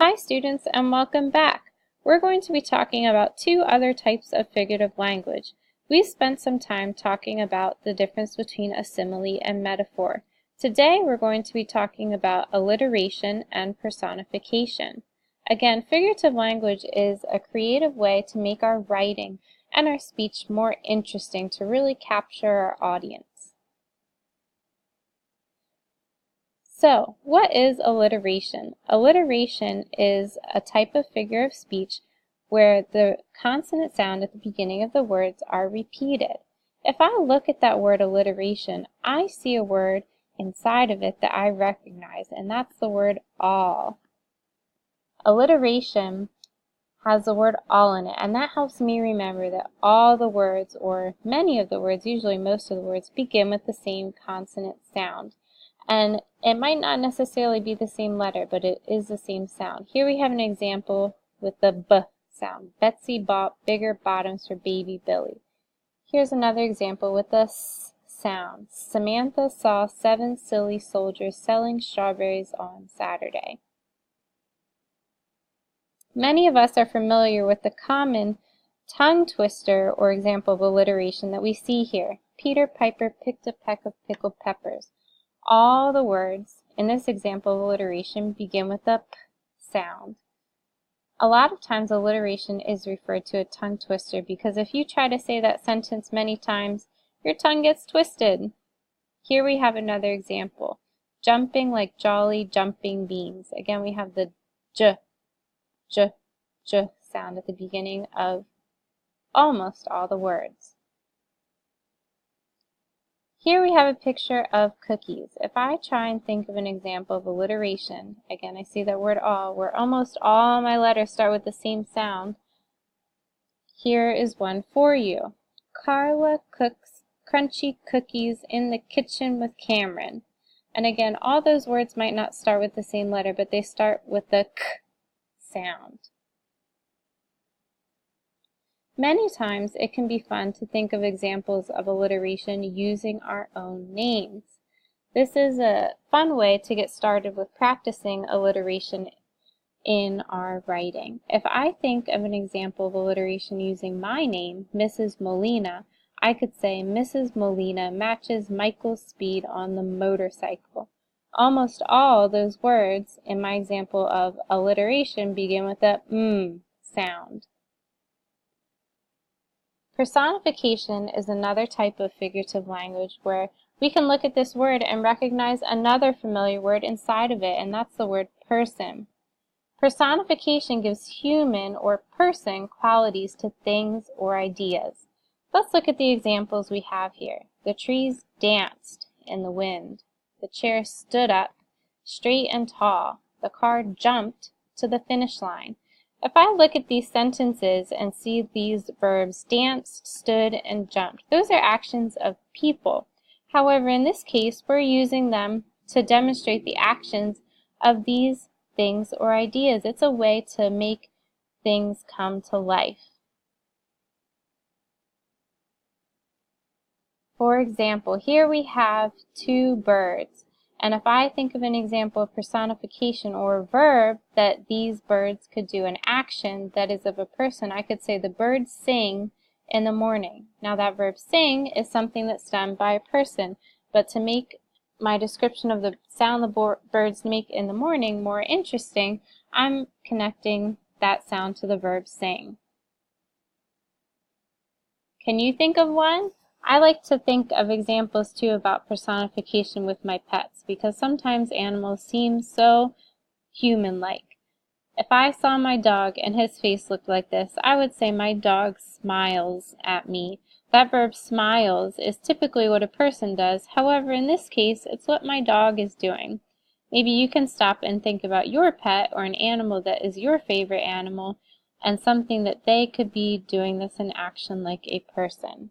Hi students, and welcome back. We're going to be talking about two other types of figurative language. We spent some time talking about the difference between a simile and metaphor. Today we're going to be talking about alliteration and personification. Again, figurative language is a creative way to make our writing and our speech more interesting to really capture our audience. So, what is alliteration? Alliteration is a type of figure of speech where the consonant sound at the beginning of the words are repeated. If I look at that word alliteration, I see a word inside of it that I recognize, and that's the word all. Alliteration has the word all in it, and that helps me remember that all the words, or many of the words, usually most of the words, begin with the same consonant sound. And it might not necessarily be the same letter, but it is the same sound. Here we have an example with the B sound. Betsy bought bigger bottoms for baby Billy. Here's another example with the S sound. Samantha saw 7 silly soldiers selling strawberries on Saturday. Many of us are familiar with the common tongue twister or example of alliteration that we see here. Peter Piper picked a peck of pickled peppers. All the words in this example of alliteration begin with a P sound. A lot of times alliteration is referred to a tongue twister because if you try to say that sentence many times, your tongue gets twisted. Here we have another example. Jumping like jolly jumping beans. Again, we have the J sound at the beginning of almost all the words. Here we have a picture of cookies. If I try and think of an example of alliteration, again I see that word all, where almost all my letters start with the same sound. Here is one for you. Carla cooks crunchy cookies in the kitchen with Cameron. And again, all those words might not start with the same letter, but they start with the K sound. Many times it can be fun to think of examples of alliteration using our own names. This is a fun way to get started with practicing alliteration in our writing. If I think of an example of alliteration using my name, Mrs. Molina, I could say Mrs. Molina matches Michael's speed on the motorcycle. Almost all those words in my example of alliteration begin with a sound. Personification is another type of figurative language where we can look at this word and recognize another familiar word inside of it, and that's the word person. Personification gives human or person qualities to things or ideas. Let's look at the examples we have here. The trees danced in the wind. The chair stood up straight and tall. The car jumped to the finish line. If I look at these sentences and see these verbs danced, stood, and jumped, those are actions of people. However, in this case, we're using them to demonstrate the actions of these things or ideas. It's a way to make things come to life. For example, here we have 2 birds. And if I think of an example of personification or a verb that these birds could do an action that is of a person, I could say the birds sing in the morning. Now that verb sing is something that's done by a person, but to make my description of the sound the birds make in the morning more interesting, I'm connecting that sound to the verb sing. Can you think of one? I like to think of examples too about personification with my pets because sometimes animals seem so human-like. If I saw my dog and his face looked like this, I would say my dog smiles at me. That verb smiles is typically what a person does. However, in this case, it's what my dog is doing. Maybe you can stop and think about your pet or an animal that is your favorite animal and something that they could be doing this in action like a person.